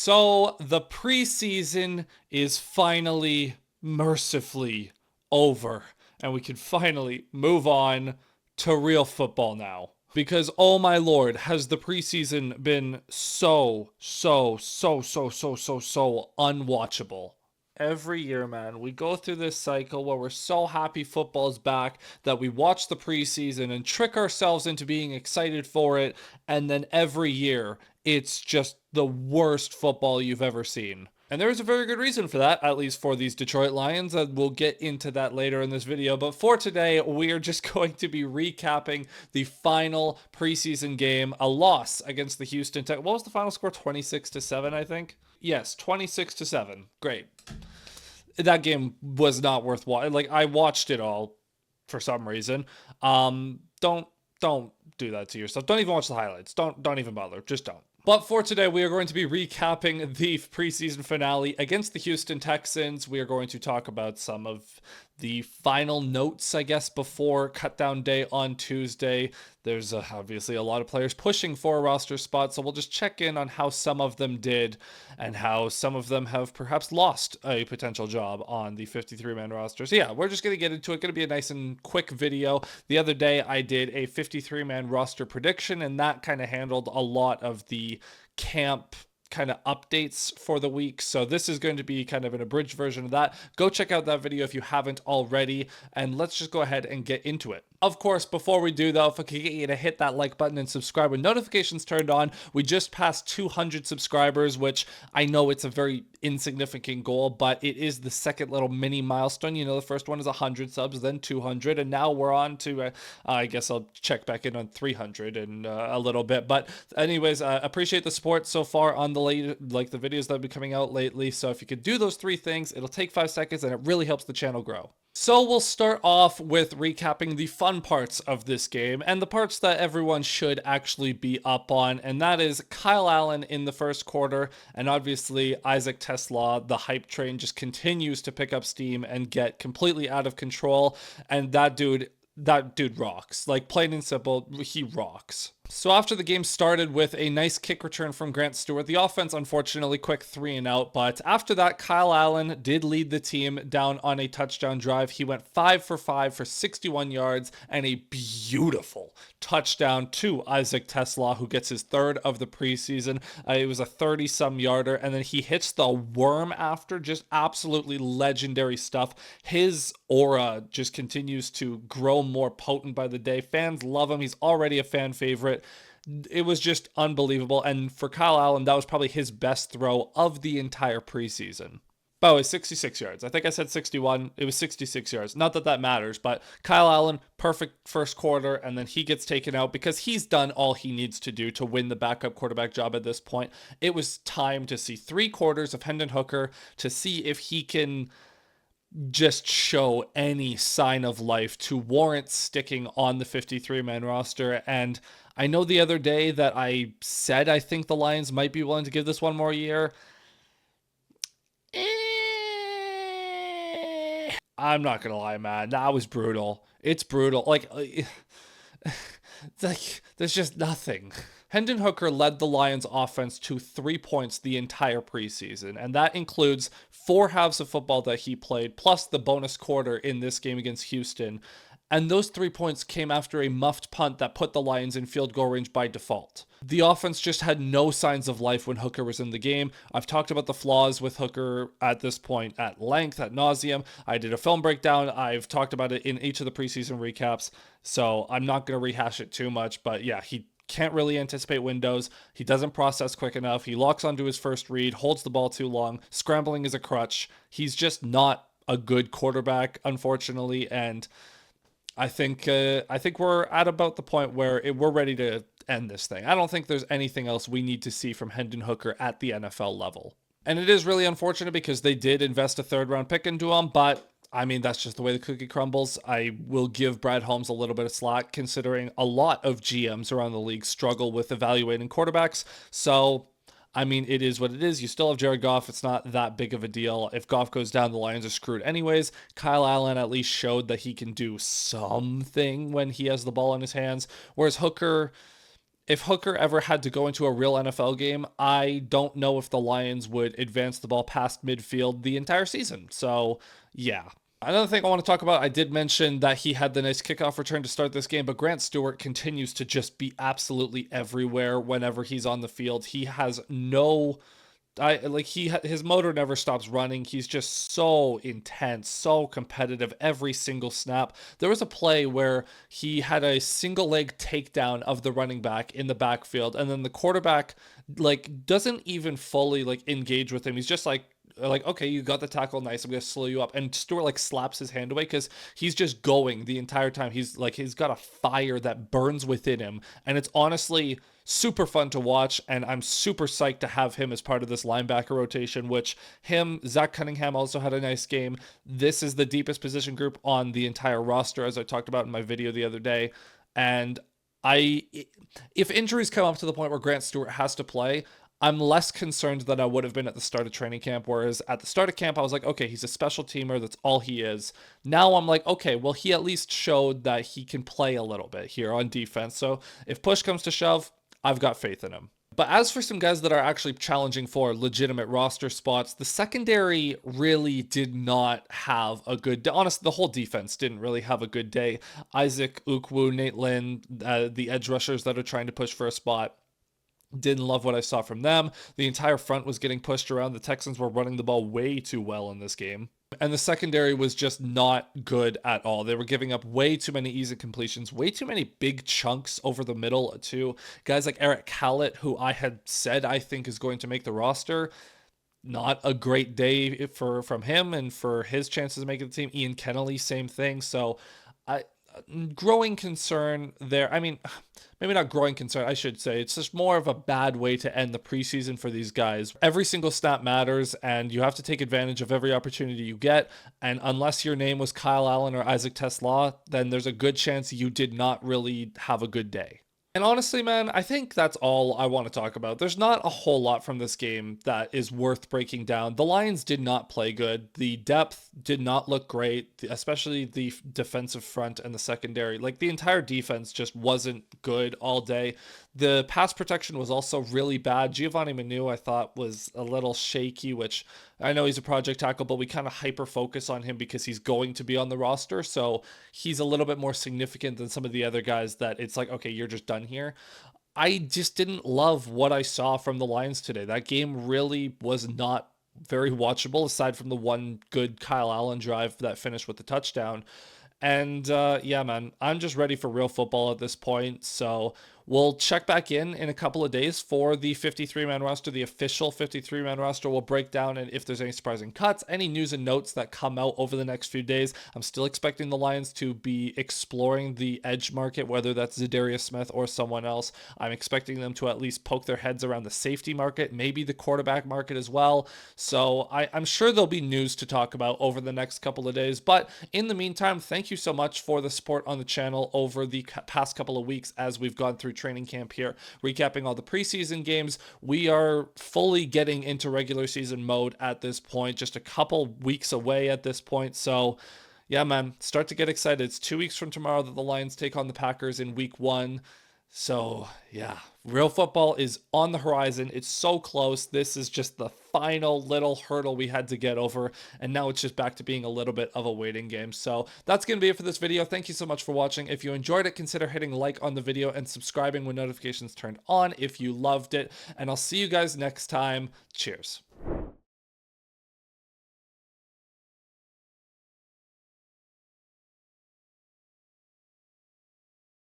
So the preseason is finally, mercifully over, and we can finally move on to real football now. Because, oh my lord, has the preseason been so unwatchable. Every year, man, we go through this cycle where we're so happy football's back that we watch the preseason and trick ourselves into being excited for it, and then every year, it's just the worst football you've ever seen. And there's a very good reason for that, at least for these Detroit Lions, and we'll get into that later in this video. But for today, we are just going to be recapping the final preseason game, a loss against the Houston Texans. What was the final score? 26-7, I think. Yes, 26-7. Great. That game was not worth watching. Like, I watched it all for some reason. Don't do that to yourself. Don't even watch the highlights. Don't even bother. Just don't. But for today, we are going to be recapping the preseason finale against the Houston Texans. We are going to talk about some of the final notes, I guess, before cutdown day on Tuesday. There's obviously a lot of players pushing for a roster spot, so we'll just check in on how some of them did and how some of them have perhaps lost a potential job on the 53-man roster. So yeah, we're just going to get into it. Going to be a nice and quick video. The other day, I did a 53-man roster prediction, and that kind of handled a lot of the camp kind of updates for the week. So this is going to be kind of an abridged version of that. Go check out that video if you haven't already, and let's just go ahead and get into it. Of course, before we do though, if I could get you to hit that like button and subscribe with notifications turned on. We just passed 200 subscribers, which I know it's a very insignificant goal, but it is the second little mini milestone. You know, the first one is 100 subs, then 200, and now we're on to, I guess I'll check back in on 300 in a little bit. But anyways, appreciate the support so far on the the videos that have been coming out lately. So if you could do those three things, it'll take 5 seconds and it really helps the channel grow. So we'll start off with recapping the fun parts of this game and the parts that everyone should actually be up on, and that is Kyle Allen in the first quarter, and obviously Isaac Tesla, the hype train, just continues to pick up steam and get completely out of control, and that dude rocks. Like, plain and simple, he rocks. So after the game started with a nice kick return from Grant Stewart, the offense unfortunately quick 3-and-out, but after that, Kyle Allen did lead the team down on a touchdown drive. He went 5 for 5 for 61 yards and a beautiful touchdown to Isaac Tesla, who gets his third of the preseason. It was a 30-some yarder, and then he hits the worm after. Just absolutely legendary stuff. His aura just continues to grow more potent by the day. Fans love him. He's already a fan favorite. It was just unbelievable. And for Kyle Allen, that was probably his best throw of the entire preseason. By the way, 66 yards. I think I said 61. It was 66 yards. Not that that matters, but Kyle Allen, perfect first quarter, and then he gets taken out because he's done all he needs to do to win the backup quarterback job at this point. It was time to see 3 quarters of Hendon Hooker to see if he can just show any sign of life to warrant sticking on the 53-man roster. And I know the other day that I said I think the Lions might be willing to give this one more year. I'm not gonna lie, man. That was brutal. It's brutal. Like, there's just nothing. Hendon Hooker led the Lions offense to 3 points the entire preseason, and that includes 4 halves of football that he played, plus the bonus quarter in this game against Houston. And those 3 points came after a muffed punt that put the Lions in field goal range by default. The offense just had no signs of life when Hooker was in the game. I've talked about the flaws with Hooker at this point at length, ad nauseum. I did a film breakdown. I've talked about it in each of the preseason recaps, so I'm not going to rehash it too much. But yeah, he can't really anticipate windows. He doesn't process quick enough. He locks onto his first read, holds the ball too long. Scrambling is a crutch. He's just not a good quarterback, unfortunately, and I think we're at about the point where we're ready to end this thing. I don't think there's anything else we need to see from Hendon Hooker at the NFL level. And it is really unfortunate because they did invest a 3rd-round pick into him, but I mean, that's just the way the cookie crumbles. I will give Brad Holmes a little bit of slack, considering a lot of GMs around the league struggle with evaluating quarterbacks. So, I mean, it is what it is. You still have Jared Goff. It's not that big of a deal. If Goff goes down, the Lions are screwed anyways. Kyle Allen at least showed that he can do something when he has the ball in his hands, whereas Hooker, if Hooker ever had to go into a real NFL game, I don't know if the Lions would advance the ball past midfield the entire season. So, yeah. Another thing I want to talk about, I did mention that he had the nice kickoff return to start this game, but Grant Stewart continues to just be absolutely everywhere whenever he's on the field. He has no his motor never stops running. He's just so intense, so competitive every single snap. There was a play where he had a single leg takedown of the running back in the backfield, and then the quarterback doesn't even fully engage with him. He's just like, okay, you got the tackle, nice, I'm gonna slow you up. And Stewart slaps his hand away because he's just going the entire time. He's got a fire that burns within him, and it's honestly super fun to watch, and I'm super psyched to have him as part of this linebacker rotation, which Zach Cunningham also had a nice game. This is the deepest position group on the entire roster, as I talked about in my video the other day. And if injuries come up to the point where Grant Stewart has to play, I'm less concerned than I would have been at the start of training camp, whereas at the start of camp, I was like, okay, he's a special teamer. That's all he is. Now I'm like, okay, well, he at least showed that he can play a little bit here on defense. So if push comes to shove, I've got faith in him. But as for some guys that are actually challenging for legitimate roster spots, the secondary really did not have a good day. Honestly, the whole defense didn't really have a good day. Isaac Ukwu, Nate Lynn, the edge rushers that are trying to push for a spot, didn't love what I saw from them. The entire front was getting pushed around. The Texans were running the ball way too well in this game. And the secondary was just not good at all. They were giving up way too many easy completions, way too many big chunks over the middle too. Guys like Eric Callett, who I had said I think is going to make the roster, not a great day from him and for his chances of making the team. Ian Kennelly, same thing. So growing concern there. I mean, maybe not growing concern, I should say. It's just more of a bad way to end the preseason for these guys. Every single snap matters, and you have to take advantage of every opportunity you get. And unless your name was Kyle Allen or Isaac Tesla, then there's a good chance you did not really have a good day. And honestly, man, I think that's all I want to talk about. There's not a whole lot from this game that is worth breaking down. The Lions did not play good. The depth did not look great, especially the defensive front and the secondary. The entire defense just wasn't good all day. The pass protection was also really bad. Giovanni Manu, I thought, was a little shaky, which I know he's a project tackle, but we kind of hyper focus on him because he's going to be on the roster. So he's a little bit more significant than some of the other guys that it's like, okay, you're just done here. I just didn't love what I saw from the Lions today. That game really was not very watchable, aside from the one good Kyle Allen drive that finished with the touchdown. And yeah, man, I'm just ready for real football at this point. So we'll check back in a couple of days for the 53-man roster, the official 53-man roster. We'll break down and if there's any surprising cuts, any news and notes that come out over the next few days. I'm still expecting the Lions to be exploring the edge market, whether that's Zadarius Smith or someone else. I'm expecting them to at least poke their heads around the safety market, maybe the quarterback market as well. So I'm sure there'll be news to talk about over the next couple of days. But in the meantime, thank you so much for the support on the channel over the past couple of weeks as we've gone through training camp here, recapping all the preseason games. We are fully getting into regular season mode at this point, just a couple weeks away at this point. So yeah, man, start to get excited. It's 2 weeks from tomorrow that the Lions take on the Packers in week 1. So yeah, real football is on the horizon. It's so close. This is just the final little hurdle we had to get over, and now it's just back to being a little bit of a waiting game. So that's going to be it for this video. Thank you so much for watching. If you enjoyed it, consider hitting like on the video and subscribing when notifications turned on if you loved it, and I'll see you guys next time. Cheers.